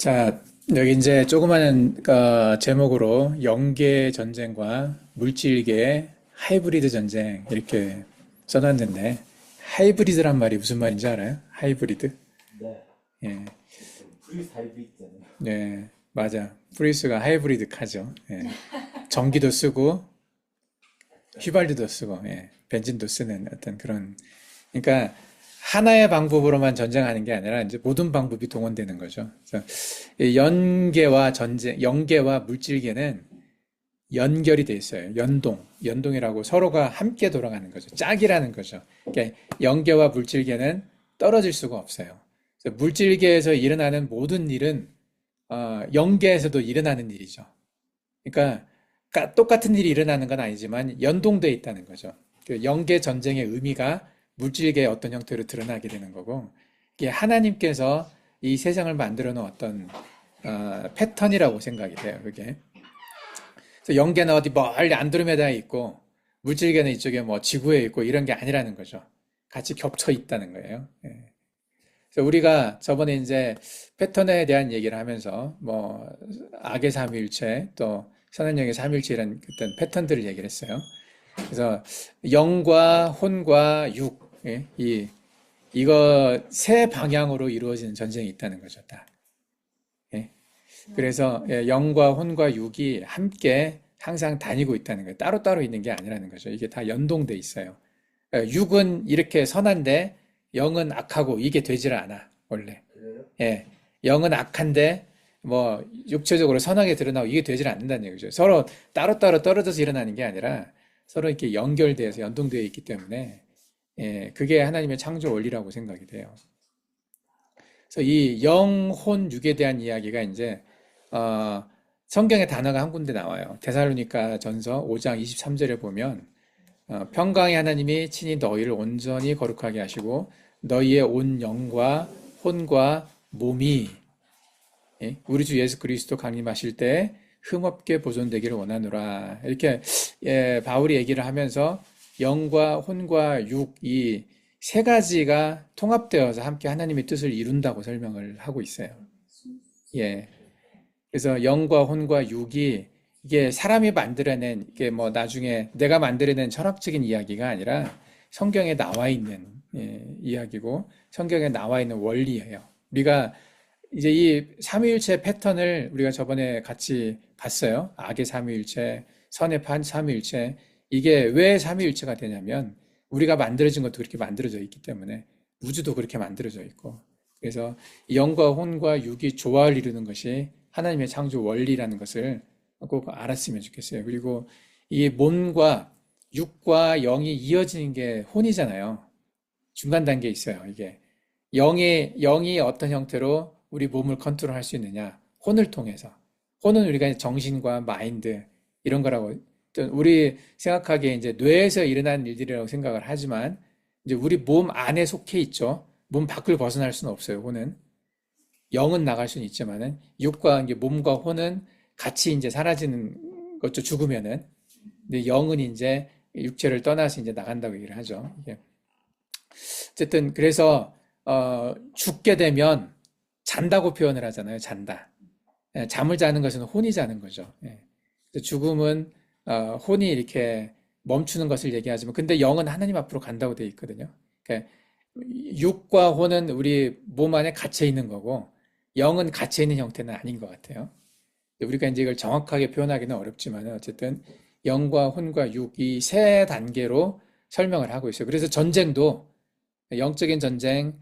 자, 여기 이제 조그마한 제목으로 영계 전쟁과 물질계 하이브리드 전쟁 이렇게 써놨는데 하이브리드란 말이 무슨 말인지 알아요? 하이브리드? 네. 예, 프리스 하이브 있잖아요. 네, 맞아. 프리우스가 하이브리드 카죠. 예. 전기도 쓰고 휘발유도 쓰고 벤진도 쓰는 어떤 그런 그러니까 하나의 방법으로만 전쟁하는 게 아니라 이제 모든 방법이 동원되는 거죠. 그래서 이 연계와 전쟁, 연계와 물질계는 연결이 돼 있어요. 연동이라고 서로가 함께 돌아가는 거죠. 짝이라는 거죠. 그러니까 연계와 물질계는 떨어질 수가 없어요. 그래서 물질계에서 일어나는 모든 일은 연계에서도 일어나는 일이죠. 그러니까 똑같은 일이 일어나는 건 아니지만 연동돼 있다는 거죠. 그 연계 전쟁의 의미가 물질계의 어떤 형태로 드러나게 되는 거고, 이게 하나님께서 이 세상을 만들어 놓은 어떤 패턴이라고 생각이 돼요. 그게. 그래서 연계는 어디 멀리 안드로메다에 있고 물질계는 이쪽에 뭐 지구에 있고 이런 게 아니라는 거죠. 같이 겹쳐 있다는 거예요. 예. 그래서 우리가 저번에 이제 패턴에 대한 얘기를 하면서 뭐 악의 삼위일체 또 선한 영의 삼위일체 이런 어떤 패턴들을 얘기를 했어요. 그래서 영과 혼과 육, 예? 이거 세 방향으로 이루어지는 전쟁이 있다는 거죠, 다. 예? 그래서 영과 혼과 육이 함께 항상 다니고 있다는 거예요. 따로따로 있는 게 아니라는 거죠. 이게 다 연동돼 있어요. 육은 이렇게 선한데 영은 악하고 이게 되질 않아, 원래. 그래요? 예. 영은 악한데 뭐 육체적으로 선하게 드러나고 이게 되질 않는다는 얘기죠. 서로 따로따로 떨어져서 일어나는 게 아니라 서로 이렇게 연결돼서 연동되어 있기 때문에 그게 하나님의 창조 원리라고 생각이 돼요. 그래서 이 영혼 육에 대한 이야기가 이제 어, 성경의 단어가 한 군데 나와요. 데살로니가 전서 5장 23절에 보면 평강의 하나님이 친히 너희를 온전히 거룩하게 하시고 너희의 온 영과 혼과 몸이 우리 주 예수 그리스도 강림하실 때 흠없게 보존되기를 원하노라. 이렇게 바울이 얘기를 하면서 영과 혼과 육 이 세 가지가 통합되어서 함께 하나님의 뜻을 이룬다고 설명을 하고 있어요. 예. 그래서 영과 혼과 육이 이게 사람이 만들어낸 이게 뭐 나중에 내가 만들어낸 철학적인 이야기가 아니라 성경에 나와 있는 이야기고 성경에 나와 있는 원리예요. 우리가 이제 이 삼위일체 패턴을 우리가 저번에 같이 봤어요. 악의 삼위일체, 선의 삼위일체. 이게 왜 삼위일체가 되냐면 우리가 만들어진 것도 그렇게 만들어져 있기 때문에 우주도 그렇게 만들어져 있고 그래서 영과 혼과 육이 조화를 이루는 것이 하나님의 창조 원리라는 것을 꼭 알았으면 좋겠어요. 그리고 이 몸과 육과 영이 이어지는 게 혼이잖아요. 중간 단계에 있어요. 이게 영이 어떤 형태로 우리 몸을 컨트롤할 수 있느냐? 혼을 통해서. 혼은 우리가 정신과 마인드 이런 거라고 우리 생각하기에 이제 뇌에서 일어나는 일들이라고 생각을 하지만 이제 우리 몸 안에 속해 있죠. 몸 밖을 벗어날 수는 없어요. 혼은 영은 나갈 수는 있지만은 육과 이제 몸과 혼은 같이 이제 사라지는 거죠. 죽으면은. 근데 영은 이제 육체를 떠나서 이제 나간다고 얘기를 하죠. 이게. 어쨌든 그래서 죽게 되면 잔다고 표현을 하잖아요. 잔다. 잠을 자는 것은 혼이 자는 거죠. 그래서 죽음은 혼이 이렇게 멈추는 것을 얘기하지만 근데 영은 하나님 앞으로 간다고 되어 있거든요. 그러니까 육과 혼은 우리 몸 안에 갇혀 있는 거고 영은 갇혀 있는 형태는 아닌 것 같아요. 우리가 이제 이걸 정확하게 표현하기는 어렵지만 어쨌든 영과 혼과 육 이 세 단계로 설명을 하고 있어요. 그래서 전쟁도 영적인 전쟁,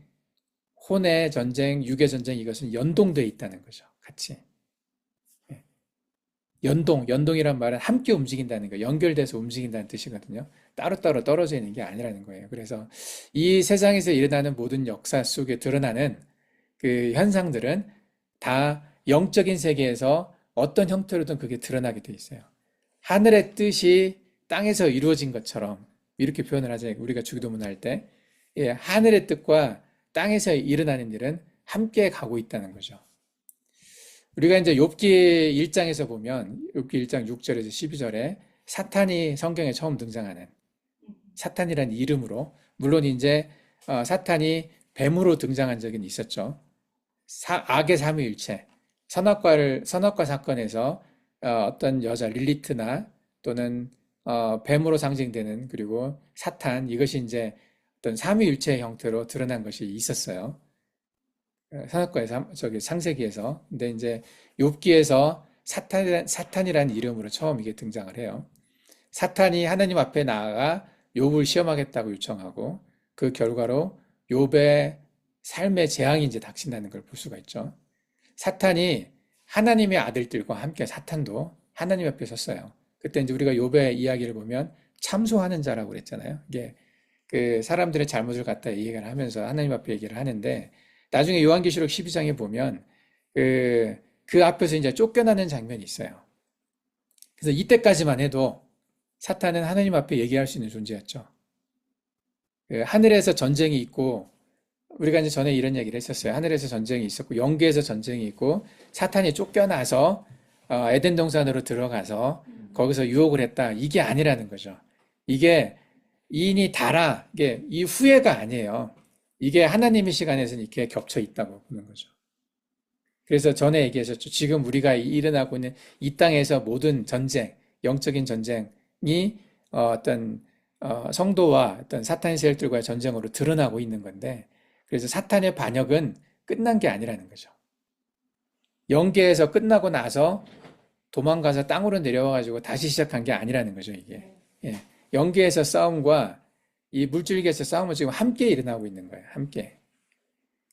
혼의 전쟁, 육의 전쟁 이것은 연동되어 있다는 거죠. 같이. 연동이란 말은 함께 움직인다는 거예요. 연결돼서 움직인다는 뜻이거든요. 따로따로 떨어져 있는 게 아니라는 거예요. 그래서 이 세상에서 일어나는 모든 역사 속에 드러나는 그 현상들은 다 영적인 세계에서 어떤 형태로든 그게 드러나게 돼 있어요. 하늘의 뜻이 땅에서 이루어진 것처럼 이렇게 표현을 하잖아요. 우리가 주기도문 할 때. 하늘의 뜻과 땅에서 일어나는 일은 함께 가고 있다는 거죠. 우리가 이제 욥기 1장에서 보면 욥기 1장 6절에서 12절에 사탄이 성경에 처음 등장하는 사탄이라는 이름으로 물론 이제 사탄이 뱀으로 등장한 적은 있었죠. 악의 삼위일체. 선악과 사건에서 어떤 여자 릴리트나 또는 뱀으로 상징되는 그리고 사탄 이것이 이제 어떤 삼위일체의 형태로 드러난 것이 있었어요. 선악과의 저기 창세기에서. 근데 이제 욥기에서 사탄이라는 이름으로 처음 이게 등장을 해요. 사탄이 하나님 앞에 나아가 욥을 시험하겠다고 요청하고 그 결과로 욥의 삶의 재앙이 이제 닥친다는 걸 볼 수가 있죠. 사탄이 하나님의 아들들과 함께 사탄도 하나님 앞에 섰어요. 그때 이제 우리가 욥의 이야기를 보면 참소하는 자라고 그랬잖아요. 이게 그 사람들의 잘못을 갖다 얘기를 하면서 하나님 앞에 얘기를 하는데 나중에 요한계시록 12장에 보면 그 앞에서 이제 쫓겨나는 장면이 있어요. 그래서 이때까지만 해도 사탄은 하나님 앞에 얘기할 수 있는 존재였죠. 하늘에서 전쟁이 있고 우리가 이제 전에 이런 얘기를 했었어요. 하늘에서 전쟁이 있었고 영계에서 전쟁이 있고 사탄이 쫓겨나서 에덴 동산으로 들어가서 거기서 유혹을 했다. 이게 아니라는 거죠. 이게 이인이 달아. 이게 이 후회가 아니에요. 이게 하나님의 시간에서는 이렇게 겹쳐 있다고 보는 거죠. 그래서 전에 얘기하셨죠. 지금 우리가 일어나고 있는 이 땅에서 모든 전쟁, 영적인 전쟁이 어떤 성도와 어떤 사탄의 세력들과의 전쟁으로 드러나고 있는 건데 그래서 사탄의 반역은 끝난 게 아니라는 거죠. 영계에서 끝나고 나서 도망가서 땅으로 내려와가지고 다시 시작한 게 아니라는 거죠, 이게. 예. 영계에서 싸움과 이 물질계에서 싸움은 지금 함께 일어나고 있는 거예요, 함께.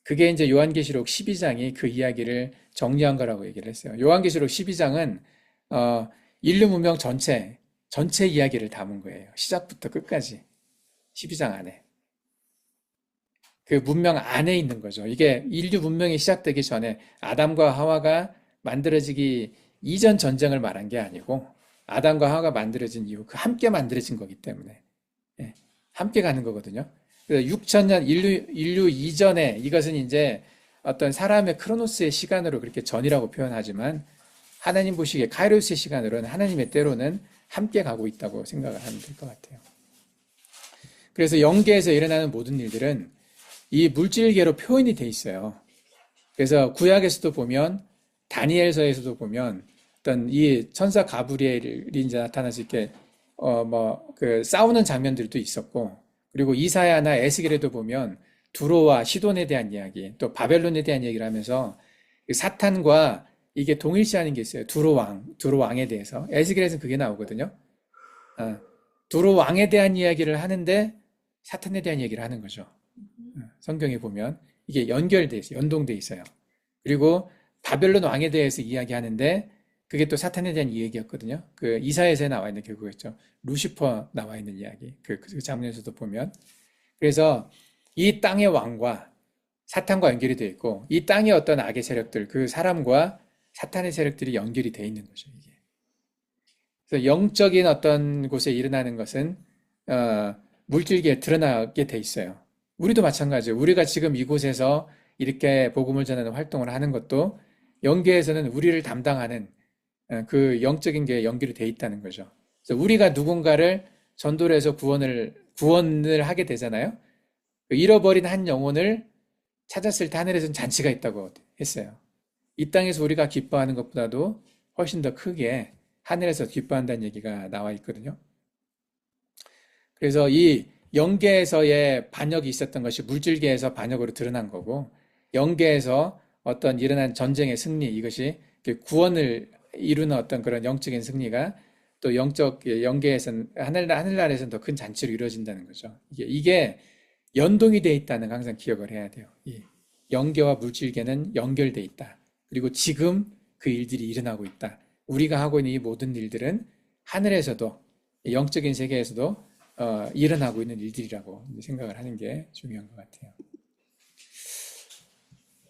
그게 이제 요한계시록 12장이 그 이야기를 정리한 거라고 얘기를 했어요. 요한계시록 12장은, 인류 문명 전체 이야기를 담은 거예요. 시작부터 끝까지. 12장 안에. 그 문명 안에 있는 거죠. 이게 인류 문명이 시작되기 전에 아담과 하와가 만들어지기 이전 전쟁을 말한 게 아니고 아담과 하와가 만들어진 이후 그 함께 만들어진 거기 때문에 함께 가는 거거든요. 그래서 6천년 인류 이전에 이것은 이제 어떤 사람의 크로노스의 시간으로 그렇게 전이라고 표현하지만 하나님 보시기에 카이로스의 시간으로는 하나님의 때로는 함께 가고 있다고 생각을 하면 될 것 같아요. 그래서 영계에서 일어나는 모든 일들은 이 물질계로 표현이 돼 있어요. 그래서 구약에서도 보면 다니엘서에서도 보면 어떤 이 천사 가브리엘이 이제 나타나서 이렇게 싸우는 장면들도 있었고 그리고 이사야나 에스겔에도 보면 두로와 시돈에 대한 이야기 또 바벨론에 대한 얘기를 하면서 사탄과 이게 동일시하는 게 있어요. 두로 왕에 대해서 에스겔에서는 그게 나오거든요. 두로 왕에 대한 이야기를 하는데 사탄에 대한 얘기를 하는 거죠. 성경에 보면 이게 연결돼 있어요. 연동돼 있어요. 그리고 바벨론 왕에 대해서 이야기하는데 그게 또 사탄에 대한 이야기였거든요. 그 이사야서에 나와 있는 게 그거였죠. 루시퍼 나와 있는 이야기. 그 장면에서도 보면. 그래서 이 땅의 왕과 사탄과 연결이 되어 있고 이 땅의 어떤 악의 세력들, 그 사람과 사탄의 세력들이 연결이 되어 있는 거죠. 이게. 그래서 영적인 어떤 곳에 일어나는 것은 물질계에 드러나게 돼 있어요. 우리도 마찬가지예요. 우리가 지금 이곳에서 이렇게 복음을 전하는 활동을 하는 것도 영계에서는 우리를 담당하는 그 영적인 게 연결이 돼 있다는 거죠. 그래서 우리가 누군가를 전도를 해서 구원을 하게 되잖아요. 잃어버린 한 영혼을 찾았을 때 하늘에서는 잔치가 있다고 했어요. 이 땅에서 우리가 기뻐하는 것보다도 훨씬 더 크게 하늘에서 기뻐한다는 얘기가 나와 있거든요. 그래서 이 영계에서의 반역이 있었던 것이 물질계에서 반역으로 드러난 거고 영계에서 어떤 일어난 전쟁의 승리 이것이 구원을 이루는 어떤 그런 영적인 승리가 또 영계에서는 하늘나라에서는 더 큰 잔치로 이루어진다는 거죠. 이게 연동이 돼 있다는 걸 항상 기억을 해야 돼요. 이 영계와 물질계는 연결돼 있다. 그리고 지금 그 일들이 일어나고 있다. 우리가 하고 있는 이 모든 일들은 하늘에서도 영적인 세계에서도 일어나고 있는 일들이라고 생각을 하는 게 중요한 것 같아요.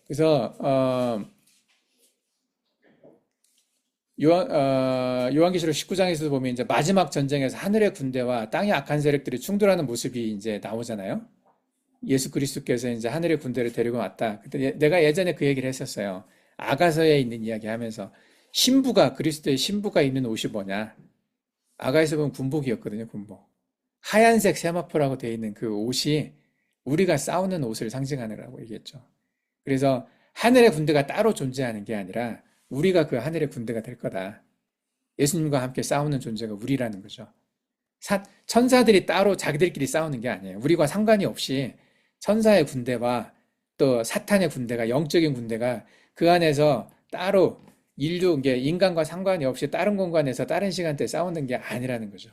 그래서 요한계시록 19장에서도 보면 이제 마지막 전쟁에서 하늘의 군대와 땅의 악한 세력들이 충돌하는 모습이 이제 나오잖아요. 예수 그리스도께서 이제 하늘의 군대를 데리고 왔다. 그때 내가 예전에 그 얘기를 했었어요. 아가서에 있는 이야기 하면서 그리스도의 신부가 입는 옷이 뭐냐? 아가에서 보면 군복이었거든요, 군복. 하얀색 세마포라고 되어 있는 그 옷이 우리가 싸우는 옷을 상징하느라고 얘기했죠. 그래서 하늘의 군대가 따로 존재하는 게 아니라 우리가 그 하늘의 군대가 될 거다. 예수님과 함께 싸우는 존재가 우리라는 거죠. 천사들이 따로 자기들끼리 싸우는 게 아니에요. 우리와 상관이 없이 천사의 군대와 또 사탄의 군대가, 영적인 군대가 그 안에서 따로 이게 인간과 상관이 없이 다른 공간에서 다른 시간대에 싸우는 게 아니라는 거죠.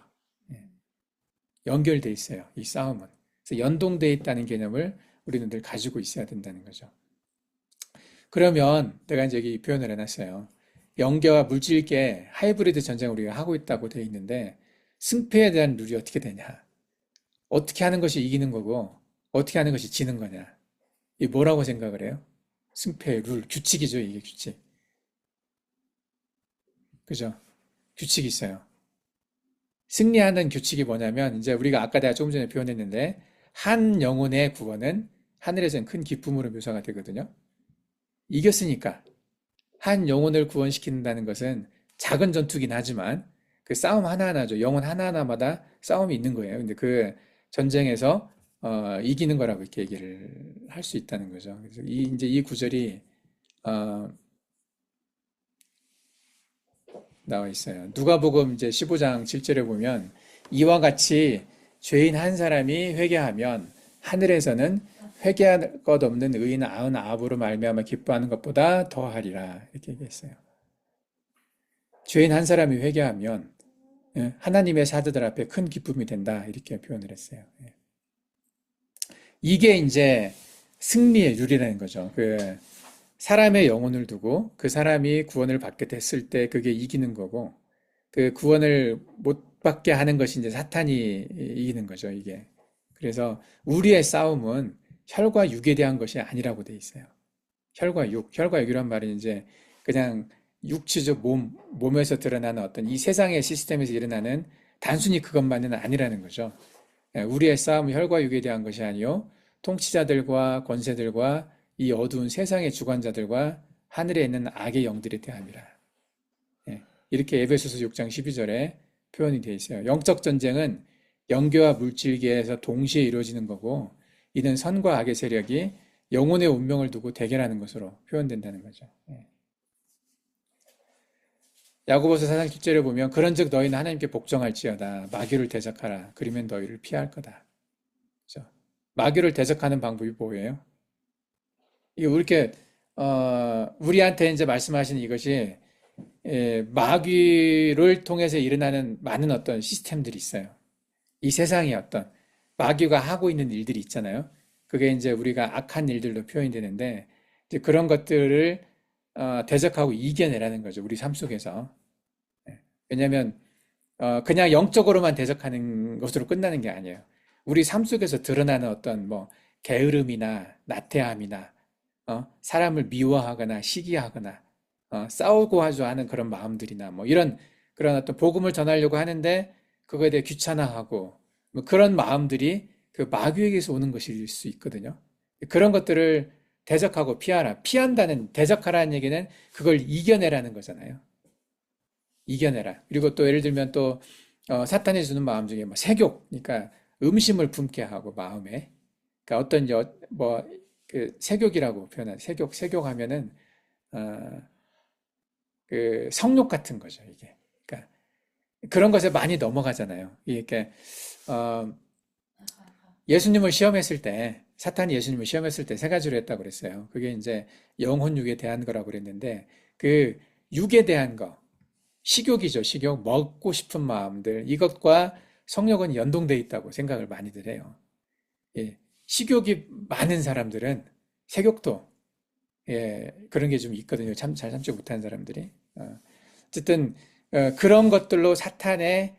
예. 연결돼 있어요, 이 싸움은. 그래서 연동돼 있다는 개념을 우리는 늘 가지고 있어야 된다는 거죠. 그러면 내가 이제 여기 표현을 해놨어요. 영계와 물질계 하이브리드 전쟁을 우리가 하고 있다고 되어 있는데 승패에 대한 룰이 어떻게 되냐? 어떻게 하는 것이 이기는 거고 어떻게 하는 것이 지는 거냐? 이 뭐라고 생각을 해요? 승패의 룰, 규칙이죠, 이게 규칙. 그죠? 규칙이 있어요. 승리하는 규칙이 뭐냐면 이제 우리가 아까 내가 조금 전에 표현했는데 한 영혼의 구원은 하늘에서는 큰 기쁨으로 묘사가 되거든요. 이겼으니까 한 영혼을 구원시킨다는 것은 작은 전투긴 하지만 그 싸움 하나하나죠. 영혼 하나하나마다 싸움이 있는 거예요. 근데 그 전쟁에서 이기는 거라고 이렇게 얘기를 할 수 있다는 거죠. 그래서 이제 이 구절이 어, 나와 있어요. 누가복음 이제 15장 7절에 보면 이와 같이 죄인 한 사람이 회개하면 하늘에서는 회개할 것 없는 의인 99으로 말미암아 기뻐하는 것보다 더하리라 이렇게 얘기했어요. 죄인 한 사람이 회개하면 하나님의 사도들 앞에 큰 기쁨이 된다 이렇게 표현을 했어요. 이게 이제 승리의 룰이라는 거죠. 그 사람의 영혼을 두고 그 사람이 구원을 받게 됐을 때 그게 이기는 거고 그 구원을 못 받게 하는 것이 이제 사탄이 이기는 거죠, 이게. 그래서 우리의 싸움은 혈과 육에 대한 것이 아니라고 돼 있어요. 혈과 육, 혈과 육이란 말은 이제 그냥 육체적 몸에서 드러나는 어떤 이 세상의 시스템에서 일어나는 단순히 그것만은 아니라는 거죠. 우리의 싸움은 혈과 육에 대한 것이 아니요 통치자들과 권세들과 이 어두운 세상의 주관자들과 하늘에 있는 악의 영들에 대함이라. 이렇게 에베소서 6장 12절에 표현이 되어 있어요. 영적 전쟁은 영계와 물질계에서 동시에 이루어지는 거고 이는 선과 악의 세력이 영혼의 운명을 두고 대결하는 것으로 표현된다는 거죠. 야고보서 4장 7절에 보면 그런즉 너희는 하나님께 복종할지어다 마귀를 대적하라 그러면 너희를 피할 거다. 그렇죠? 마귀를 대적하는 방법이 뭐예요? 이게 이렇게 우리한테 이제 말씀하시는 이것이 마귀를 통해서 일어나는 많은 어떤 시스템들이 있어요. 이 세상에 어떤 마귀가 하고 있는 일들이 있잖아요. 그게 이제 우리가 악한 일들로 표현이 되는데 이제 그런 것들을 대적하고 이겨내라는 거죠. 우리 삶 속에서. 왜냐하면 그냥 영적으로만 대적하는 것으로 끝나는 게 아니에요. 우리 삶 속에서 드러나는 어떤 뭐 게으름이나 나태함이나 사람을 미워하거나 시기하거나 싸우고 하죠 하는 그런 마음들이나 뭐 이런 그런 어떤 복음을 전하려고 하는데 그거에 대해 귀찮아하고 뭐 그런 마음들이 그 마귀에게서 오는 것일 수 있거든요. 그런 것들을 대적하고 피하라. 피한다는 대적하라는 얘기는 그걸 이겨내라는 거잖아요. 이겨내라. 그리고 또 예를 들면 또 사탄이 주는 마음 중에 뭐 색욕, 그러니까 음심을 품게 하고 마음에, 그러니까 어떤 그 색욕이라고 표현하는 색욕하면은 그 성욕 같은 거죠 이게. 그러니까 그런 것에 많이 넘어가잖아요. 이게 예수님을 시험했을 때 사탄이 예수님을 시험했을 때 세 가지로 했다고 그랬어요. 그게 이제 영혼 육에 대한 거라고 그랬는데 그 육에 대한 거 식욕이죠. 식욕 먹고 싶은 마음들 이것과 성욕은 연동돼 있다고 생각을 많이들 해요. 예, 식욕이 많은 사람들은 색욕도 그런 게 좀 있거든요. 참 잘 참지 못하는 사람들이. 어쨌든 그런 것들로 사탄의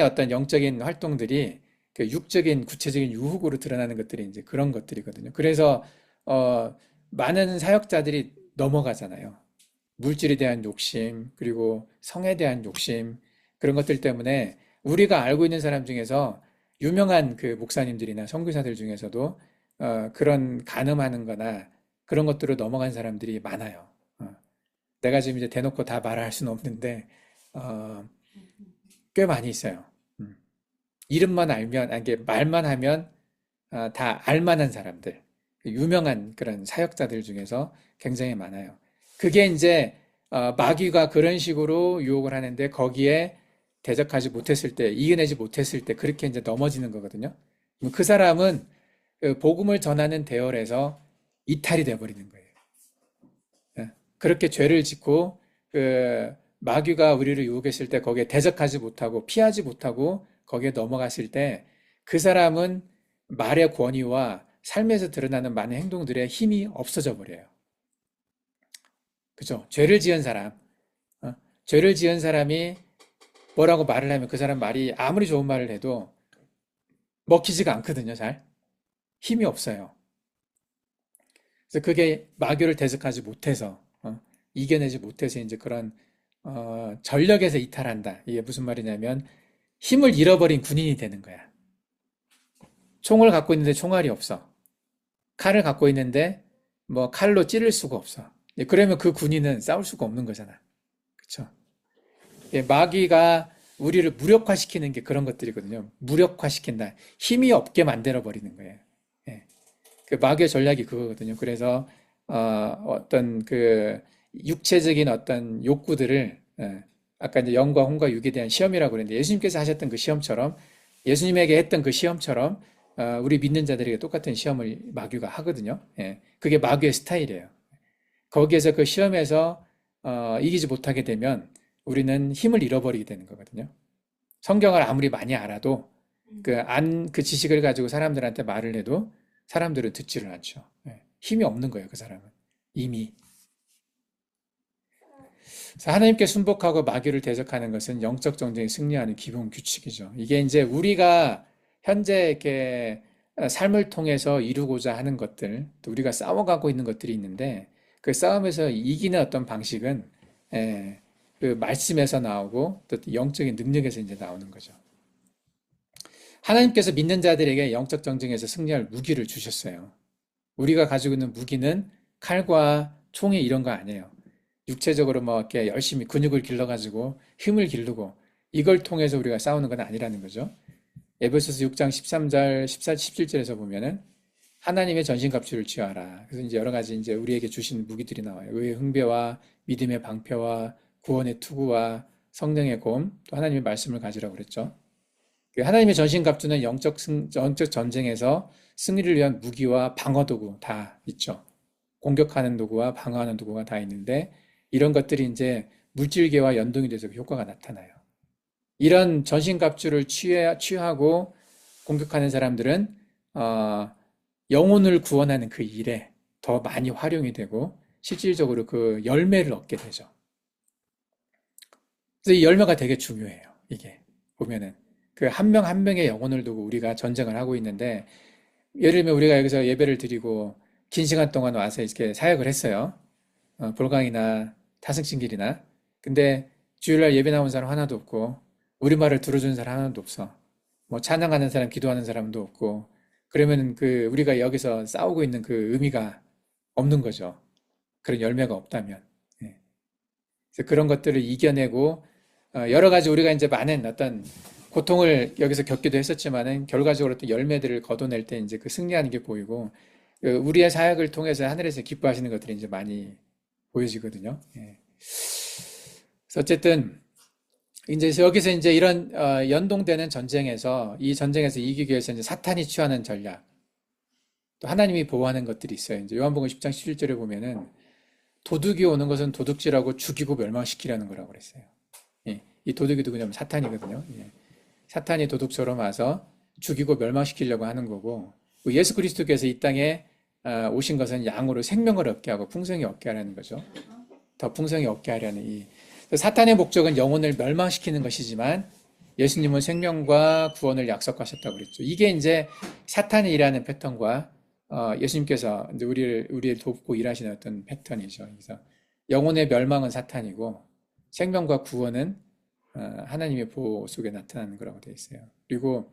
어떤 영적인 활동들이 그 육적인 구체적인 유혹으로 드러나는 것들이 이제 그런 것들이거든요. 그래서 많은 사역자들이 넘어가잖아요. 물질에 대한 욕심, 그리고 성에 대한 욕심, 그런 것들 때문에 우리가 알고 있는 사람 중에서 유명한 그 목사님들이나 선교사들 중에서도 그런 간음하는 거나 그런 것들로 넘어간 사람들이 많아요. 내가 지금 이제 대놓고 다 말할 수는 없는데, 꽤 많이 있어요. 이름만 알면, 아니, 이게 말만 하면 다 알만한 사람들, 유명한 그런 사역자들 중에서 굉장히 많아요. 그게 이제 마귀가 그런 식으로 유혹을 하는데 거기에 대적하지 못했을 때, 이겨내지 못했을 때 그렇게 이제 넘어지는 거거든요. 그럼 그 사람은 그 복음을 전하는 대열에서 이탈이 돼버리는 거예요. 예. 그렇게 죄를 짓고 그 마귀가 우리를 유혹했을 때 거기에 대적하지 못하고 피하지 못하고 거기에 넘어갔을 때 그 사람은 말의 권위와 삶에서 드러나는 많은 행동들의 힘이 없어져 버려요. 그죠? 죄를 지은 사람, 죄를 지은 사람이 뭐라고 말을 하면 그 사람 말이 아무리 좋은 말을 해도 먹히지가 않거든요, 잘. 힘이 없어요. 그래서 그게 마귀를 대적하지 못해서, 이겨내지 못해서 이제 그런, 전력에서 이탈한다. 이게 무슨 말이냐면 힘을 잃어버린 군인이 되는 거야. 총을 갖고 있는데 총알이 없어. 칼을 갖고 있는데 뭐 칼로 찌를 수가 없어. 그러면 그 군인은 싸울 수가 없는 거잖아. 그쵸? 마귀가 우리를 무력화시키는 게 그런 것들이거든요. 무력화시킨다. 힘이 없게 만들어 버리는 거예요. 예. 그 마귀의 전략이 그거거든요. 그래서 어떤 그 육체적인 어떤 욕구들을 아까 이제 영과 혼과 육에 대한 시험이라고 그랬는데 예수님께서 하셨던 그 시험처럼 예수님에게 했던 그 시험처럼 우리 믿는 자들에게 똑같은 시험을 마귀가 하거든요. 예. 그게 마귀의 스타일이에요. 거기에서 그 시험에서 이기지 못하게 되면 우리는 힘을 잃어버리게 되는 거거든요. 성경을 아무리 많이 알아도 그 지식을 가지고 사람들한테 말을 해도 사람들은 듣지를 않죠. 예. 힘이 없는 거예요, 그 사람은. 이미. 그래서 하나님께 순복하고 마귀를 대적하는 것은 영적 전쟁에 승리하는 기본 규칙이죠. 이게 이제 우리가 현재 이렇게 삶을 통해서 이루고자 하는 것들, 또 우리가 싸워가고 있는 것들이 있는데 그 싸움에서 이기는 어떤 방식은 그 말씀에서 나오고 또 영적인 능력에서 이제 나오는 거죠. 하나님께서 믿는 자들에게 영적 전쟁에서 승리할 무기를 주셨어요. 우리가 가지고 있는 무기는 칼과 총이 이런 거 아니에요. 육체적으로 뭐 이렇게 열심히 근육을 길러가지고 힘을 기르고 이걸 통해서 우리가 싸우는 건 아니라는 거죠. 에베소서 6장 13절, 14, 17절에서 보면은 하나님의 전신갑주를 취하라. 그래서 이제 여러 가지 이제 우리에게 주신 무기들이 나와요. 의의 흥배와 믿음의 방패와 구원의 투구와 성령의 곰, 또 하나님의 말씀을 가지라고 그랬죠. 하나님의 전신갑주는 영적 전쟁에서 승리를 위한 무기와 방어 도구 다 있죠. 공격하는 도구와 방어하는 도구가 다 있는데 이런 것들이 이제 물질계와 연동이 돼서 효과가 나타나요. 이런 전신갑주를 취하고 공격하는 사람들은 영혼을 구원하는 그 일에 더 많이 활용이 되고 실질적으로 그 열매를 얻게 되죠. 그래서 이 열매가 되게 중요해요. 이게 보면은 그 한 명 한 명의 영혼을 두고 우리가 전쟁을 하고 있는데 예를 들면 우리가 여기서 예배를 드리고 긴 시간 동안 와서 이렇게 사역을 했어요. 볼강이나 타승신길이나. 근데 주일날 예배 나온 사람 하나도 없고 우리말을 들어주는 사람 하나도 없어. 뭐 찬양하는 사람, 기도하는 사람도 없고 그러면 그 우리가 여기서 싸우고 있는 그 의미가 없는 거죠. 그런 열매가 없다면. 예. 그래서 그런 것들을 이겨내고 여러 가지 우리가 이제 많은 어떤 고통을 여기서 겪기도 했었지만은 결과적으로 또 열매들을 거둬낼 때 이제 그 승리하는 게 보이고 우리의 사역을 통해서 하늘에서 기뻐하시는 것들이 이제 많이 보여지거든요. 예. 그래서 어쨌든 이제 여기서 이제 이런 연동되는 전쟁에서 이 전쟁에서 이기기 위해서 이제 사탄이 취하는 전략, 또 하나님이 보호하는 것들이 있어요. 이제 요한복음 10장 11절에 보면은 도둑이 오는 것은 도둑질하고 죽이고 멸망시키려는 거라고 그랬어요. 예. 이 도둑이 누구냐면 사탄이거든요. 예. 사탄이 도둑처럼 와서 죽이고 멸망시키려고 하는 거고 예수 그리스도께서 이 땅에 오신 것은 양으로 생명을 얻게 하고 풍성히 얻게 하려는 거죠. 더 풍성히 얻게 하려는 이 사탄의 목적은 영혼을 멸망시키는 것이지만 예수님은 생명과 구원을 약속하셨다고 그랬죠. 이게 이제 사탄이 일하는 패턴과 예수님께서 이제 우리를 돕고 일하시는 어떤 패턴이죠. 그래서 영혼의 멸망은 사탄이고 생명과 구원은 하나님의 보호 속에 나타나는 거라고 되어 있어요. 그리고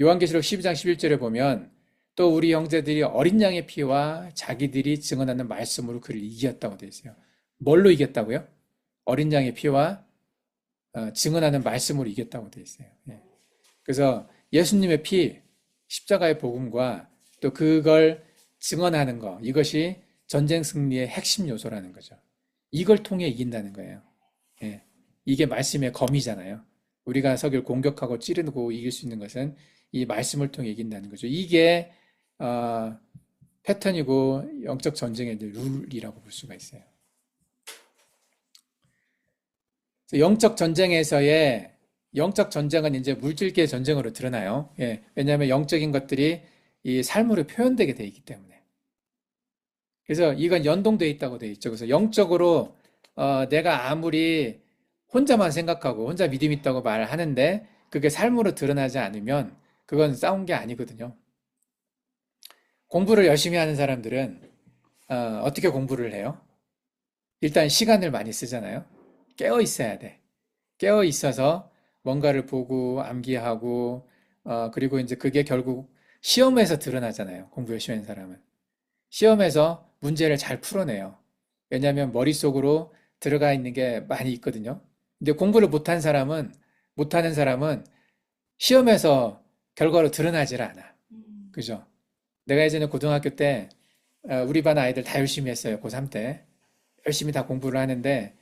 요한계시록 12장 11절에 보면 또 우리 형제들이 어린 양의 피와 자기들이 증언하는 말씀으로 그를 이겼다고 되어 있어요. 뭘로 이겼다고요? 어린 양의 피와 증언하는 말씀으로 이겼다고 되어 있어요. 예. 그래서 예수님의 피, 십자가의 복음과 또 그걸 증언하는 것, 이것이 전쟁 승리의 핵심 요소라는 거죠. 이걸 통해 이긴다는 거예요. 예. 이게 말씀의 검이잖아요. 우리가 석을 공격하고 찌르고 이길 수 있는 것은 이 말씀을 통해 이긴다는 거죠. 이게 어, 패턴이고 영적 전쟁의 이제 룰이라고 볼 수가 있어요. 그래서 영적 전쟁은 이제 물질계의 전쟁으로 드러나요. 예. 왜냐하면 영적인 것들이 이 삶으로 표현되게 돼 있기 때문에. 그래서 이건 연동돼 있다고 돼 있죠. 그래서 영적으로 내가 아무리 혼자만 생각하고 혼자 믿음 있다고 말하는데 그게 삶으로 드러나지 않으면 그건 싸운 게 아니거든요. 공부를 열심히 하는 사람들은 어떻게 공부를 해요? 일단 시간을 많이 쓰잖아요. 깨어 있어야 돼. 깨어 있어서 뭔가를 보고 암기하고 그리고 이제 그게 결국 시험에서 드러나잖아요. 공부 열심히 하는 사람은. 시험에서 문제를 잘 풀어내요. 왜냐하면 머릿속으로 들어가 있는 게 많이 있거든요. 근데 공부를 못하는 사람은 시험에서 결과로 드러나질 않아. 그죠? 내가 예전에 고등학교 때 우리 반 아이들 다 열심히 했어요. 고3 때. 열심히 다 공부를 하는데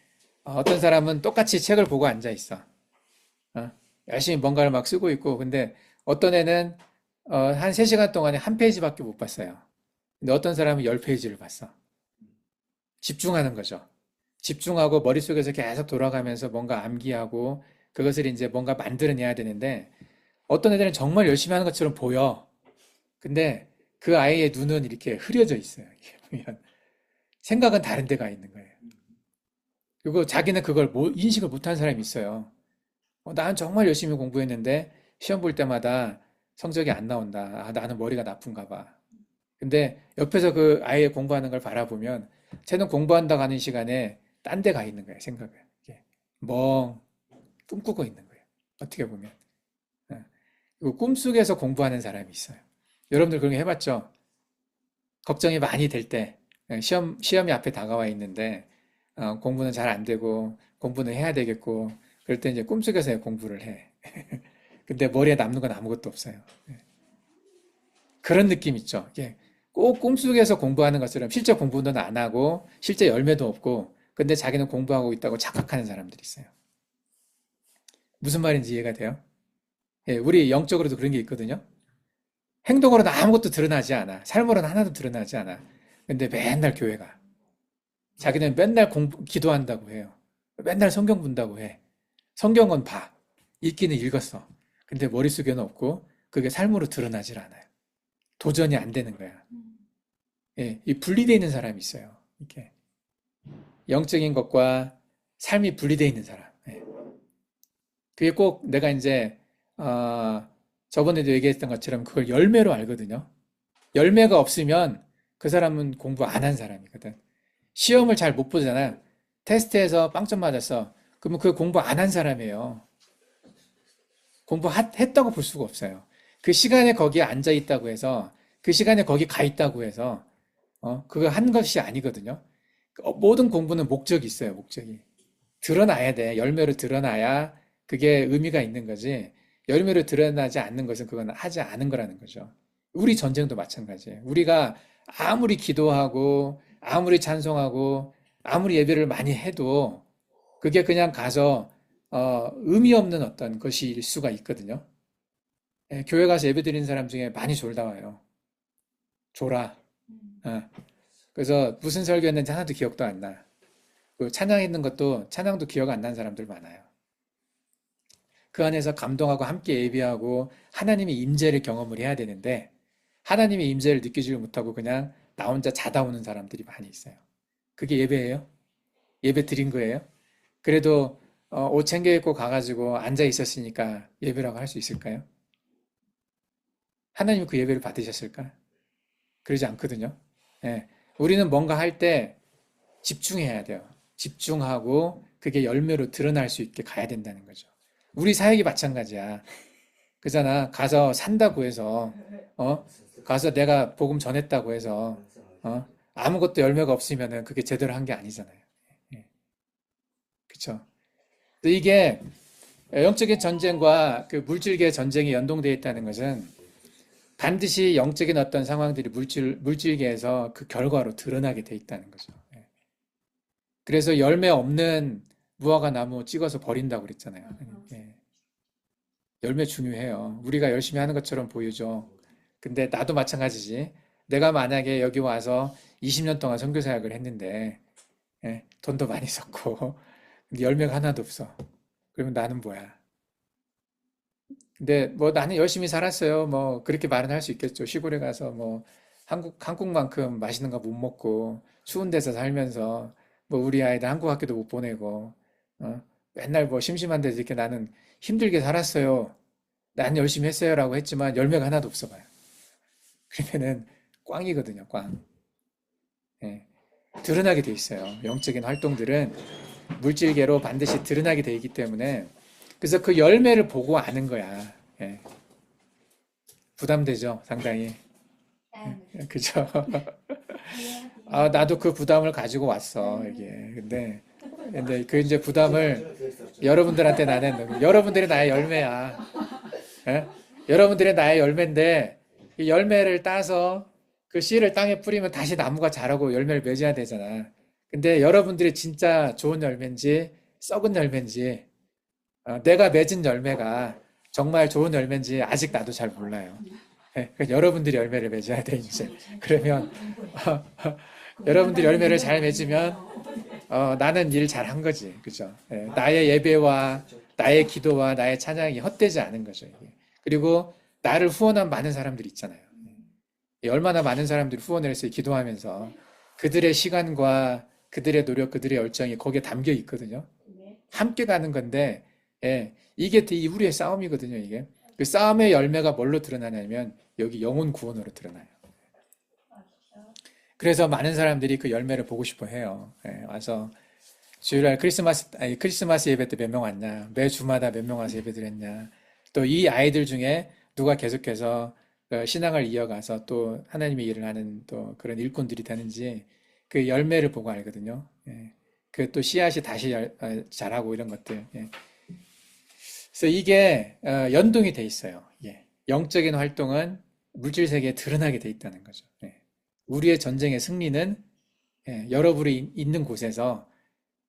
어떤 사람은 똑같이 책을 보고 앉아 있어. 어? 열심히 뭔가를 막 쓰고 있고 근데 어떤 애는 한 3시간 동안에 한 페이지밖에 못 봤어요. 근데 어떤 사람은 10페이지를 봤어. 집중하는 거죠. 집중하고 머릿속에서 계속 돌아가면서 뭔가 암기하고 그것을 이제 뭔가 만들어내야 되는데 어떤 애들은 정말 열심히 하는 것처럼 보여. 근데 그 아이의 눈은 이렇게 흐려져 있어요. 이렇게 보면 생각은 다른 데가 있는 거예요. 그리고 자기는 그걸 인식을 못한 사람이 있어요. 난 정말 열심히 공부했는데 시험 볼 때마다 성적이 안 나온다. 아, 나는 머리가 나쁜가 봐. 근데 옆에서 그 아이의 공부하는 걸 바라보면 쟤는 공부한다고 하는 시간에 딴 데 가 있는 거예요, 생각을. 이렇게 꿈꾸고 있는 거예요. 어떻게 보면. 예. 그리고 꿈속에서 공부하는 사람이 있어요. 여러분들 그런 거 해봤죠? 걱정이 많이 될 때, 시험이 앞에 다가와 있는데, 공부는 잘 안 되고, 공부는 해야 되겠고, 그럴 때 이제 꿈속에서 공부를 해. 근데 머리에 남는 건 아무것도 없어요. 그런 느낌 있죠. 이게 꼭 꿈속에서 공부하는 것처럼 실제 공부는 안 하고 실제 열매도 없고 근데 자기는 공부하고 있다고 착각하는 사람들이 있어요. 무슨 말인지 이해가 돼요? 예, 우리 영적으로도 그런 게 있거든요. 행동으로는 아무것도 드러나지 않아. 삶으로는 하나도 드러나지 않아. 근데 맨날 교회 가. 자기는 맨날 기도한다고 해요. 맨날 성경 본다고 해. 성경은 봐. 읽기는 읽었어. 근데 머릿속에는 없고 그게 삶으로 드러나질 않아요. 도전이 안 되는 거야. 예, 이 분리되어 있는 사람이 있어요. 이렇게 영적인 것과 삶이 분리되어 있는 사람. 예. 그게 꼭 내가 이제 저번에도 얘기했던 것처럼 그걸 열매로 알거든요. 열매가 없으면 그 사람은 공부 안 한 사람이거든. 시험을 잘 못 보잖아. 테스트에서 빵점 맞았어. 그러면 그 공부 안 한 사람이에요. 공부했다고 볼 수가 없어요. 그 시간에 거기에 앉아 있다고 해서 그 시간에 거기 가 있다고 해서 그거 한 것이 아니거든요. 모든 공부는 목적이 있어요, 목적이. 드러나야 돼. 열매로 드러나야 그게 의미가 있는 거지. 열매로 드러나지 않는 것은 그건 하지 않은 거라는 거죠. 우리 전쟁도 마찬가지예요. 우리가 아무리 기도하고, 아무리 찬송하고, 아무리 예배를 많이 해도 그게 그냥 가서 의미 없는 어떤 것일 수가 있거든요. 예, 교회 가서 예배 드리는 사람 중에 많이 졸다 와요. 졸아. 어. 그래서 무슨 설교했는지 하나도 기억도 안 나. 그 찬양했는 것도 찬양도 기억 안 나는 사람들 많아요. 그 안에서 감동하고 함께 예배하고 하나님의 임재를 경험을 해야 되는데 하나님의 임재를 느끼지 못하고 그냥 나 혼자 자다 오는 사람들이 많이 있어요. 그게 예배예요? 예배 드린 거예요? 그래도 옷 챙겨 입고 가가지고 앉아 있었으니까 예배라고 할 수 있을까요? 하나님 그 예배를 받으셨을까? 그러지 않거든요. 예. 우리는 뭔가 할 때 집중해야 돼요. 집중하고 그게 열매로 드러날 수 있게 가야 된다는 거죠. 우리 사역이 마찬가지야. 그잖아. 가서 산다고 해서, 어? 가서 내가 복음 전했다고 해서, 아무것도 열매가 없으면은 그게 제대로 한 게 아니잖아요. 예. 그쵸? 이게 영적인 전쟁과 그 물질계의 전쟁이 연동되어 있다는 것은 반드시 영적인 어떤 상황들이 물질계에서 그 결과로 드러나게 돼 있다는 거죠. 예. 그래서 열매 없는 무화과 나무 찍어서 버린다고 그랬잖아요. 예. 열매 중요해요. 우리가 열심히 하는 것처럼 보이죠. 근데 나도 마찬가지지. 내가 만약에 여기 와서 20년 동안 선교 사역을 했는데, 예, 돈도 많이 썼고, 근데 열매가 하나도 없어. 그러면 나는 뭐야? 근데 뭐 나는 열심히 살았어요. 뭐 그렇게 말은 할 수 있겠죠. 시골에 가서 뭐 한국만큼 맛있는 거 못 먹고 추운 데서 살면서 뭐 우리 아이들 한국 학교도 못 보내고 어? 맨날 뭐 심심한데 이렇게 나는 힘들게 살았어요. 난 열심히 했어요라고 했지만 열매가 하나도 없어 봐요. 그러면은 꽝이거든요, 꽝. 예. 드러나게 돼 있어요. 영적인 활동들은 물질계로 반드시 드러나게 돼 있기 때문에 그래서 그 열매를 보고 아는 거야. 예. 부담되죠, 상당히. 그죠? 아, 나도 그 부담을 가지고 왔어, 이게. 근데 그 이제 부담을 여러분들한테 나는, 여러분들이 나의 열매야. 예? 여러분들이 나의 열매인데, 이 열매를 따서 그 씨를 땅에 뿌리면 다시 나무가 자라고 열매를 맺어야 되잖아. 근데 여러분들이 진짜 좋은 열매인지, 썩은 열매인지, 내가 맺은 열매가 정말 좋은 열매인지 아직 나도 잘 몰라요. 예, 그러니까 여러분들이 열매를 맺어야 돼, 이제. 그러면, 여러분들이 열매를 잘 맺으면, 나는 일 잘한 거지. 그죠? 예, 나의 예배와 나의 기도와 나의 찬양이 헛되지 않은 거죠, 이게. 그리고 나를 후원한 많은 사람들이 있잖아요. 예, 얼마나 많은 사람들이 후원을 했어요, 기도하면서. 그들의 시간과 그들의 노력, 그들의 열정이 거기에 담겨 있거든요. 함께 가는 건데, 예, 이게 우리의 싸움이거든요, 이게. 그 싸움의 열매가 뭘로 드러나냐면, 여기 영혼 구원으로 드러나요. 그래서 많은 사람들이 그 열매를 보고 싶어 해요. 예, 와서 주일날 크리스마스 예배 때 몇 명 왔냐? 매 주마다 몇 명 와서 예배 드렸냐? 또 이 아이들 중에 누가 계속해서 신앙을 이어가서 또 하나님의 일을 하는 또 그런 일꾼들이 되는지 그 열매를 보고 알거든요. 예, 그 또 씨앗이 다시 자라고 이런 것들. 예. 그래서 이게 연동이 돼 있어요. 예. 영적인 활동은 물질 세계에 드러나게 돼 있다는 거죠. 예. 우리의 전쟁의 승리는 예, 여러분이 있는 곳에서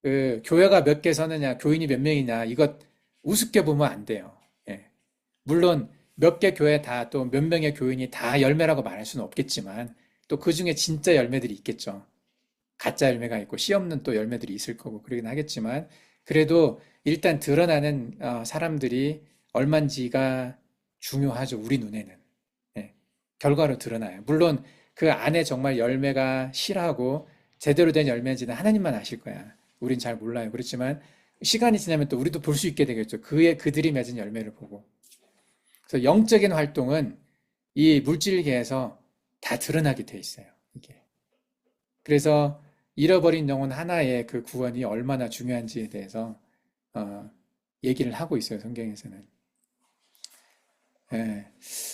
그 교회가 몇 개 서느냐, 교인이 몇 명이냐, 이것 우습게 보면 안 돼요. 예. 물론 몇 개 교회 다 또 몇 명의 교인이 다 열매라고 말할 수는 없겠지만 또 그 중에 진짜 열매들이 있겠죠. 가짜 열매가 있고 씨 없는 또 열매들이 있을 거고 그러긴 하겠지만 그래도 일단 드러나는 사람들이 얼만지가 중요하죠. 우리 눈에는. 예. 결과로 드러나요. 물론 그 안에 정말 열매가 실하고 제대로 된 열매인지는 하나님만 아실 거야. 우린 잘 몰라요. 그렇지만 시간이 지나면 또 우리도 볼 수 있게 되겠죠. 그들이 맺은 열매를 보고. 그래서 영적인 활동은 이 물질계에서 다 드러나게 돼 있어요. 이게. 그래서 잃어버린 영혼 하나의 그 구원이 얼마나 중요한지에 대해서 얘기를 하고 있어요. 성경에서는. 예.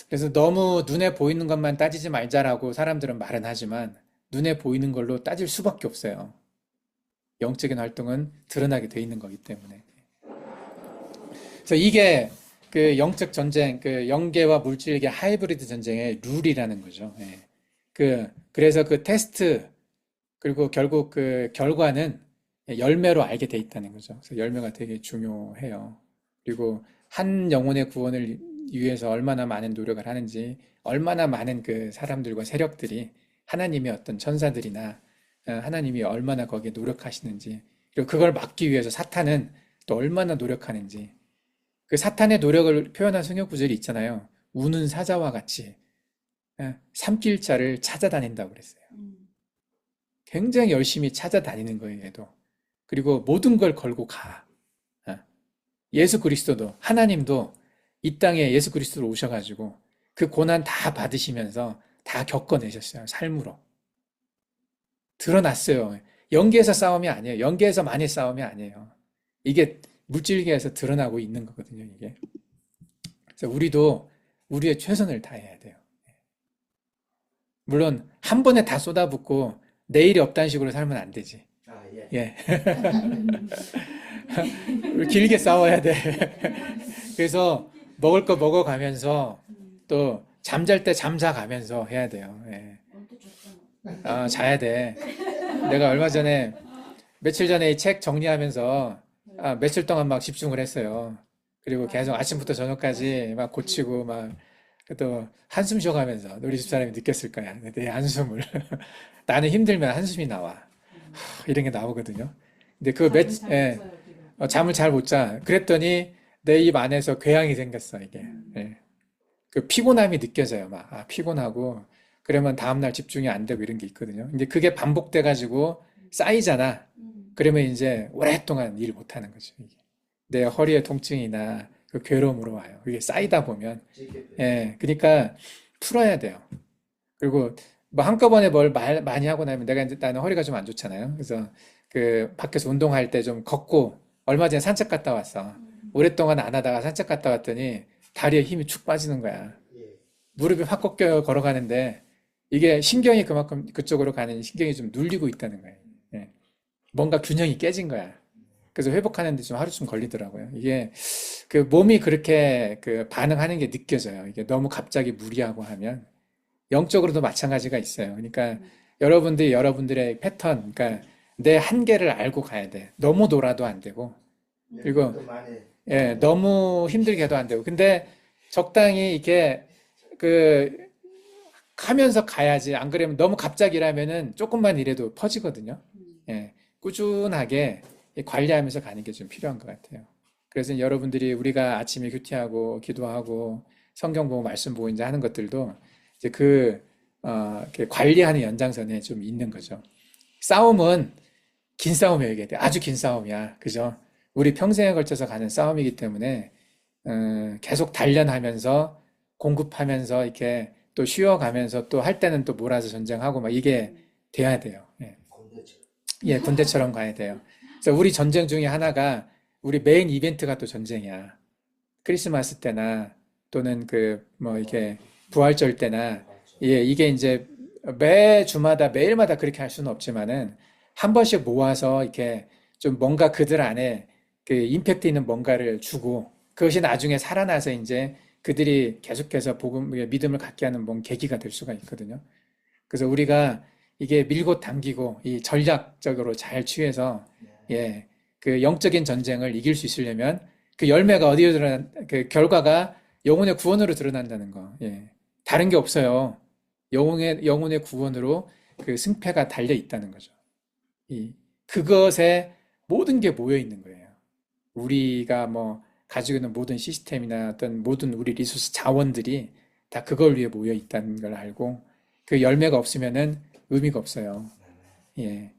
그래서 너무 눈에 보이는 것만 따지지 말자라고 사람들은 말은 하지만 눈에 보이는 걸로 따질 수밖에 없어요. 영적인 활동은 드러나게 돼 있는 거기 때문에. 그래서 이게 그 영적 전쟁, 그 영계와 물질계 하이브리드 전쟁의 룰이라는 거죠. 예. 그래서 그 테스트, 그리고 결국 그 결과는 열매로 알게 돼 있다는 거죠. 그래서 열매가 되게 중요해요. 그리고 한 영혼의 구원을 위해서 얼마나 많은 노력을 하는지, 얼마나 많은 그 사람들과 세력들이 하나님의 어떤 천사들이나 하나님이 얼마나 거기에 노력하시는지, 그리고 그걸 막기 위해서 사탄은 또 얼마나 노력하는지, 그 사탄의 노력을 표현한 성경 구절이 있잖아요. 우는 사자와 같이 삼킬 자를 찾아다닌다고 그랬어요. 굉장히 열심히 찾아다니는 거예요, 얘도. 그리고 모든 걸 걸고 가. 예수 그리스도도, 하나님도 이 땅에 예수 그리스도로 오셔가지고 그 고난 다 받으시면서 다 겪어내셨어요, 삶으로. 드러났어요. 영계에서 싸움이 아니에요. 영계에서 많이 싸움이 아니에요. 이게 물질계에서 드러나고 있는 거거든요, 이게. 그래서 우리도 우리의 최선을 다해야 돼요. 물론 한 번에 다 쏟아붓고 내일이 없다는 식으로 살면 안 되지. 아, 예. 예. 길게 싸워야 돼. 그래서 먹을 거 먹어가면서 또 잠잘 때 잠자가면서 해야 돼요. 예. 자야 돼. 내가 얼마 전에 며칠 전에 이 책 정리하면서 네. 며칠 동안 막 집중을 했어요. 그리고 계속 맞아요. 아침부터 저녁까지 막 고치고 막 또 한숨 쉬어가면서 우리 집사람이 느꼈을 거야. 내 한숨을. 나는 힘들면 한숨이 나와. 이런 게 나오거든요. 근데 그 잠을 잘 못 예, 자요, 우리가. 잠을 잘 못 자. 그랬더니 내 입 안에서 궤양이 생겼어, 이게. 예. 그 피곤함이 느껴져요, 막. 피곤하고. 그러면 다음날 집중이 안 되고 이런 게 있거든요. 근데 그게 반복돼가지고 쌓이잖아. 그러면 이제 오랫동안 일을 못 하는 거죠, 이게. 내 허리의 통증이나 그 괴로움으로 와요. 이게 쌓이다 보면. 예. 그러니까 풀어야 돼요. 그리고 뭐 한꺼번에 뭘 많이 하고 나면 내가 이제 나는 허리가 좀 안 좋잖아요. 그래서 그 밖에서 운동할 때 좀 걷고 얼마 전에 산책 갔다 왔어. 오랫동안 안 하다가 산책 갔다 왔더니 다리에 힘이 축 빠지는 거야. 무릎이 확 꺾여 걸어가는데 이게 신경이 그만큼 그쪽으로 가는 신경이 좀 눌리고 있다는 거예요. 예. 뭔가 균형이 깨진 거야. 그래서 회복하는데 좀 하루 좀 걸리더라고요. 이게 그 몸이 그렇게 그 반응하는 게 느껴져요. 이게 너무 갑자기 무리하고 하면 영적으로도 마찬가지가 있어요. 그러니까 여러분들이 여러분들의 패턴, 그러니까 내 한계를 알고 가야 돼. 너무 놀아도 안 되고, 그리고 예, 너무 힘들게 해도 안 되고. 근데 적당히 이렇게 그 하면서 가야지. 안 그러면 너무 갑자기 일하면은 조금만 일해도 퍼지거든요. 예, 꾸준하게 관리하면서 가는 게 좀 필요한 것 같아요. 그래서 여러분들이 우리가 아침에 큐티하고 기도하고 성경 보고 말씀 보고 이제 하는 것들도 이제 이렇게 관리하는 연장선에 좀 있는 거죠. 싸움은 긴 싸움이어야 돼. 아주 긴 싸움이야. 그죠? 우리 평생에 걸쳐서 가는 싸움이기 때문에, 계속 단련하면서, 공급하면서, 이렇게 또 쉬어가면서 또 할 때는 또 몰아서 전쟁하고 막 이게 돼야 돼요. 예. 예, 군대처럼 가야 돼요. 그래서 우리 전쟁 중에 하나가 우리 메인 이벤트가 또 전쟁이야. 크리스마스 때나 또는 뭐 이렇게 부활절 때나 예, 이게 이제 매 주마다 매일마다 그렇게 할 수는 없지만은 한 번씩 모아서 이렇게 좀 뭔가 그들 안에 그 임팩트 있는 뭔가를 주고 그것이 나중에 살아나서 이제 그들이 계속해서 믿음을 갖게 하는 뭔 계기가 될 수가 있거든요. 그래서 우리가 이게 밀고 당기고 이 전략적으로 잘 취해서 예, 그 영적인 전쟁을 이길 수 있으려면 그 열매가 어디에 그 결과가 영혼의 구원으로 드러난다는 거. 예. 다른 게 없어요. 영혼의 구원으로 그 승패가 달려 있다는 거죠. 그것에 모든 게 모여 있는 거예요. 우리가 뭐 가지고 있는 모든 시스템이나 어떤 모든 우리 리소스 자원들이 다 그걸 위해 모여 있다는 걸 알고 그 열매가 없으면은 의미가 없어요. 예.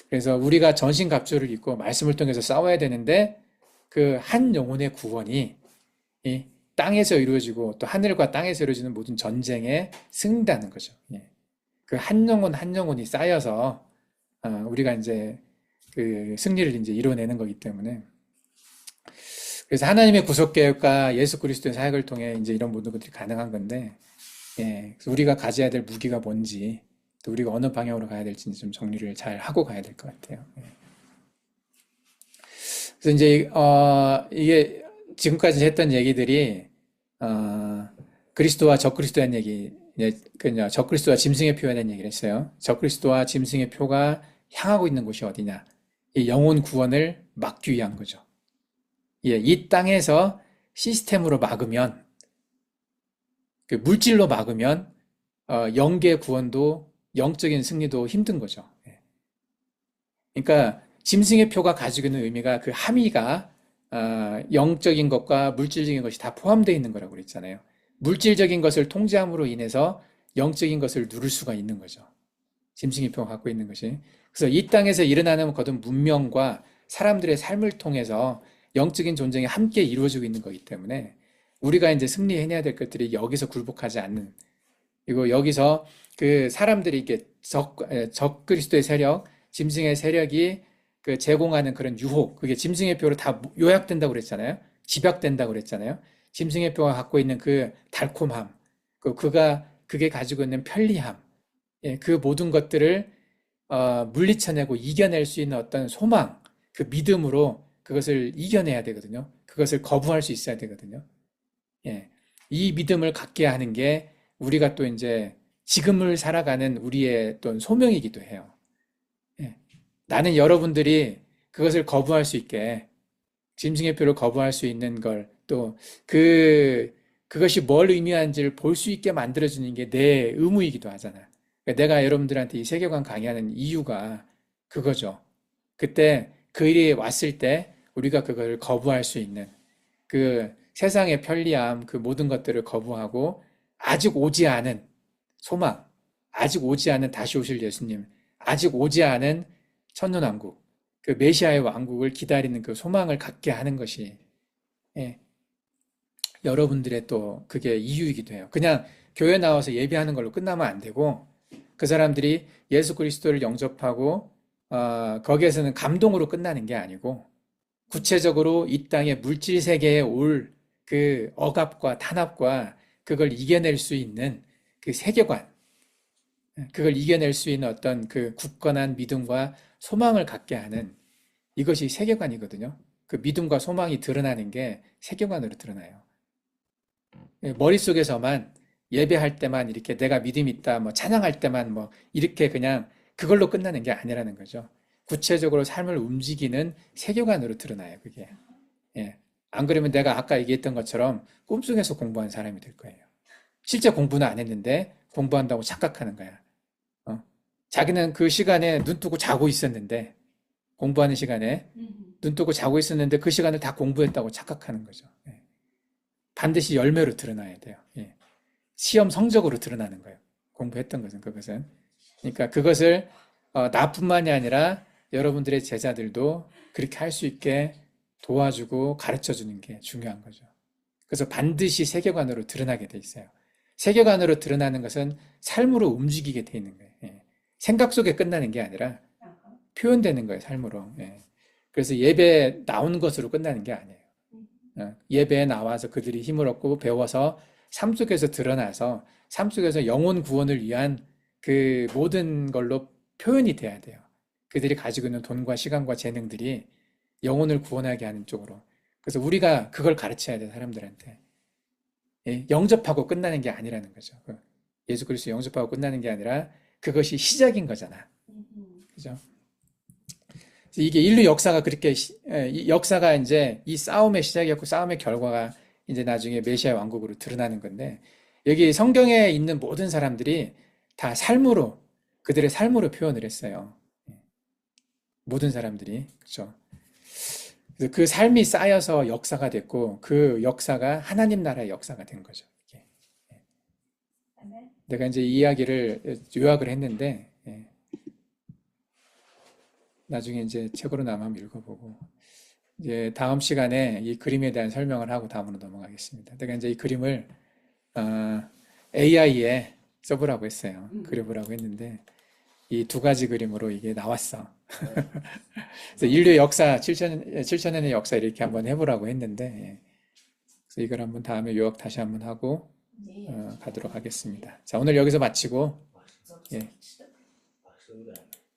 그래서 우리가 전신갑주를 입고 말씀을 통해서 싸워야 되는데 그 한 영혼의 구원이 이 땅에서 이루어지고 또 하늘과 땅에서 이루어지는 모든 전쟁에 승리하는 거죠. 예. 그 한 영혼 한 영혼이 쌓여서 우리가 이제 그 승리를 이제 이뤄내는 거기 때문에 그래서 하나님의 구속 계획과 예수 그리스도의 사역을 통해 이제 이런 모든 것들이 가능한 건데 예. 그래서 우리가 가져야 될 무기가 뭔지 또 우리가 어느 방향으로 가야 될지 좀 정리를 잘 하고 가야 될 것 같아요. 예. 그래서 이제 이게 지금까지 했던 얘기들이 그리스도와 적그리스도에 대한 얘기, 그냥 적그리스도와 짐승의 표에 대한 얘기를 했어요. 적그리스도와 짐승의 표가 향하고 있는 곳이 어디냐? 이 영혼 구원을 막기 위한 거죠. 예, 이 땅에서 시스템으로 막으면, 그 물질로 막으면 영계 구원도 영적인 승리도 힘든 거죠. 예. 그러니까 짐승의 표가 가지고 있는 의미가 그 함의가 영적인 것과 물질적인 것이 다 포함되어 있는 거라고 그랬잖아요. 물질적인 것을 통제함으로 인해서 영적인 것을 누릴 수가 있는 거죠. 짐승의 표가 갖고 있는 것이. 그래서 이 땅에서 일어나는 거든 문명과 사람들의 삶을 통해서 영적인 존재가 함께 이루어지고 있는 거기 때문에 우리가 이제 승리해내야 될 것들이 여기서 굴복하지 않는, 그리고 여기서 그 사람들이 이렇게 적 그리스도의 세력, 짐승의 세력이 그 제공하는 그런 유혹, 그게 짐승의 표로 다 요약된다고 그랬잖아요. 집약된다고 그랬잖아요. 짐승의 표가 갖고 있는 그 달콤함, 그게 가지고 있는 편리함, 예, 그 모든 것들을 물리쳐내고 이겨낼 수 있는 어떤 소망, 그 믿음으로 그것을 이겨내야 되거든요. 그것을 거부할 수 있어야 되거든요. 예, 이 믿음을 갖게 하는 게 우리가 또 이제 지금을 살아가는 우리의 또 소명이기도 해요. 예, 나는 여러분들이 그것을 거부할 수 있게, 짐승의 표를 거부할 수 있는 걸, 또 그것이 뭘 의미하는지를 볼 수 있게 만들어주는 게 내 의무이기도 하잖아. 그러니까 내가 여러분들한테 이 세계관 강의하는 이유가 그거죠. 그때 그 일이 왔을 때 우리가 그걸 거부할 수 있는 그 세상의 편리함, 그 모든 것들을 거부하고 아직 오지 않은 소망, 아직 오지 않은 다시 오실 예수님, 아직 오지 않은 천년왕국, 그 메시아의 왕국을 기다리는 그 소망을 갖게 하는 것이 예, 여러분들의 또 그게 이유이기도 해요. 그냥 교회 나와서 예배하는 걸로 끝나면 안 되고 그 사람들이 예수 그리스도를 영접하고 거기에서는 감동으로 끝나는 게 아니고 구체적으로 이 땅의 물질 세계에 올 그 억압과 탄압과 그걸 이겨낼 수 있는 그 세계관, 그걸 이겨낼 수 있는 어떤 그 굳건한 믿음과 소망을 갖게 하는 이것이 세계관이거든요. 그 믿음과 소망이 드러나는 게 세계관으로 드러나요. 머릿속에서만 예배할 때만 이렇게 내가 믿음 있다, 뭐 찬양할 때만 뭐 이렇게 그냥 그걸로 끝나는 게 아니라는 거죠. 구체적으로 삶을 움직이는 세계관으로 드러나요, 그게. 예. 안 그러면 내가 아까 얘기했던 것처럼 꿈속에서 공부한 사람이 될 거예요. 실제 공부는 안 했는데 공부한다고 착각하는 거야. 자기는 그 시간에 눈 뜨고 자고 있었는데, 공부하는 시간에 눈 뜨고 자고 있었는데 그 시간을 다 공부했다고 착각하는 거죠. 예. 반드시 열매로 드러나야 돼요. 예. 시험 성적으로 드러나는 거예요. 공부했던 것은 그것은. 그러니까 그것을 나뿐만이 아니라 여러분들의 제자들도 그렇게 할 수 있게 도와주고 가르쳐 주는 게 중요한 거죠. 그래서 반드시 세계관으로 드러나게 돼 있어요. 세계관으로 드러나는 것은 삶으로 움직이게 돼 있는 거예요. 예. 생각 속에 끝나는 게 아니라 표현되는 거예요, 삶으로. 예. 그래서 예배 나오는 것으로 끝나는 게 아니에요. 예배에 나와서 그들이 힘을 얻고 배워서 삶 속에서 드러나서 삶 속에서 영혼 구원을 위한 그 모든 걸로 표현이 돼야 돼요. 그들이 가지고 있는 돈과 시간과 재능들이 영혼을 구원하게 하는 쪽으로. 그래서 우리가 그걸 가르쳐야 돼, 사람들한테. 예, 영접하고 끝나는 게 아니라는 거죠. 예수 그리스도 영접하고 끝나는 게 아니라 그것이 시작인 거잖아. 그죠? 이게 인류 역사가 그렇게 이 역사가 이제 이 싸움의 시작이었고 싸움의 결과가 이제 나중에 메시아 왕국으로 드러나는 건데 여기 성경에 있는 모든 사람들이 다 삶으로 그들의 삶으로 표현을 했어요. 모든 사람들이 그렇죠. 그래서 그 삶이 쌓여서 역사가 됐고 그 역사가 하나님 나라의 역사가 된 거죠. 이게. 내가 이제 이 이야기를 요약을 했는데 나중에 이제 책으로 한번 읽어보고 이제 다음 시간에 이 그림에 대한 설명을 하고 다음으로 넘어가겠습니다. 내가 이제 이 그림을 AI에 써보라고 했어요. 그려보라고 했는데 이 두 가지 그림으로 이게 나왔어. 그래서 인류 역사 7천년의 역사 이렇게 한번 해보라고 했는데 그래서 이걸 한번 다음에 요약 다시 한번 하고 가도록 하겠습니다. 자, 오늘 여기서 마치고 예.